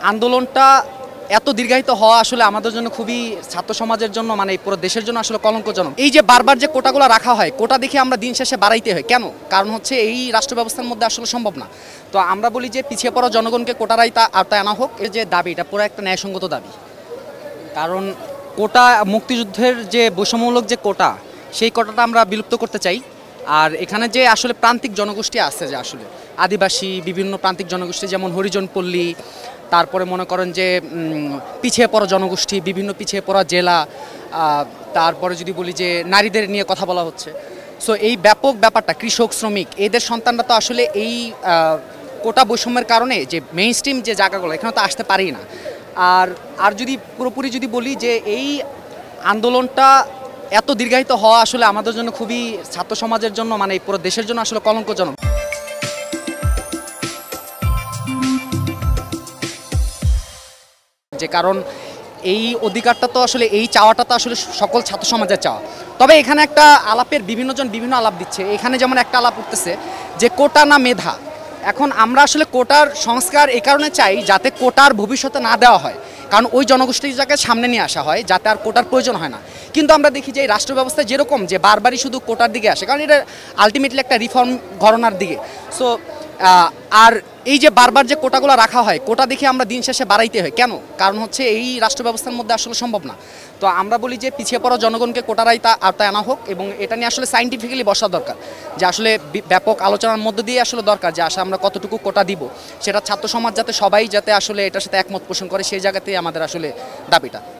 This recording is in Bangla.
আন্দোলনটা এত দীর্ঘায়িত হওয়া আসলে আমাদের জন্য খুবই ছাত্র সমাজের জন্য মানে পুরো দেশের জন্য আসলে কলঙ্কজনক। এই যে বারবার যে কোটাগুলো রাখা হয়, কোটা দেখে আমরা দিন শেষে বাড়াইতে হয় কেন? কারণ হচ্ছে এই রাষ্ট্র ব্যবস্থার মধ্যে আসলে সম্ভব না। তো আমরা বলি যে পিছিয়ে পড়া জনগণকে কোটার আওতায় আনা হোক। এই যে দাবি, এটা পুরো একটা ন্যায়সঙ্গত দাবি। কারণ কোটা, মুক্তিযুদ্ধের যে বৈষম্যমূলক যে কোটা, সেই কোটাটা আমরা বিলুপ্ত করতে চাই। আর এখানে যে আসলে প্রান্তিক জনগোষ্ঠী আছে, যে আসলে আদিবাসী বিভিন্ন প্রান্তিক জনগোষ্ঠী যেমন হরিজন পল্লী, তারপরে মনে করেন যে পিছিয়ে পড়া জনগোষ্ঠী, বিভিন্ন পিছিয়ে পড়া জেলা, তারপরে যদি বলি যে নারীদের নিয়ে কথা বলা হচ্ছে। সো এই ব্যাপক ব্যাপারটা, কৃষক শ্রমিক এদের সন্তানরা তো আসলে এই কোটা বৈষম্যের কারণে যে মেইন স্ট্রিম যে জায়গাগুলো, এখানে তো আসতে পারেই না। আর যদি পুরোপুরি যদি বলি যে এই আন্দোলনটা এত দীর্ঘায়িত হওয়া আসলে আমাদের জন্য খুবই, ছাত্র সমাজের জন্য মানে পুরো দেশের জন্য আসলে কলঙ্কজনক। যে কারণ এই অধিকারটা তো আসলে, এই চাওয়াটা তো আসলে সকল ছাত্র সমাজের চাওয়া। তবে এখানে একটা আলাপের বিভিন্নজন বিভিন্ন আলাপ দিচ্ছে। এখানে যেমন একটা আলাপ উঠতেছে যে কোটা না মেধা। এখন আমরা আসলে কোটার সংস্কার এই কারণে চাই যাতে কোটার ভবিষ্যতে না দেওয়া হয়, কারণ ওই জনগোষ্ঠীটাকে সামনে নিয়ে আসা হয় যাতে আর কোটার প্রয়োজন হয় না। কিন্তু আমরা দেখি যে এই রাষ্ট্র ব্যবস্থায় যেরকম যে বারবারই শুধু কোটার দিকে আসে, কারণ এটা আলটিমেটলি একটা রিফর্ম ঘরানার দিকে। সো আর এই যে বারবার যে কোটাগুলো রাখা হয়, কোটা দেখে আমরা দিন শেষে বাড়াইতে হয় কেন? কারণ হচ্ছে এই রাষ্ট্র ব্যবস্থার মধ্যে আসলে সম্ভব না। তো আমরা বলি যে পিছিয়ে পড়া জনগণকে কোটার আওতায় আনা হোক, এবং এটা নিয়ে আসলে সাইন্টিফিক্যালি বসা দরকার, যে আসলে ব্যাপক আলোচনার মধ্য দিয়ে আসলে দরকার যে আসলে আমরা কতটুকু কোটা দিব, সেটা ছাত্র সমাজ যাতে সবাই যাতে আসলে এটার সাথে একমত পোষণ করে, সেই জায়গাতেই আমাদের আসলে দাবিটা।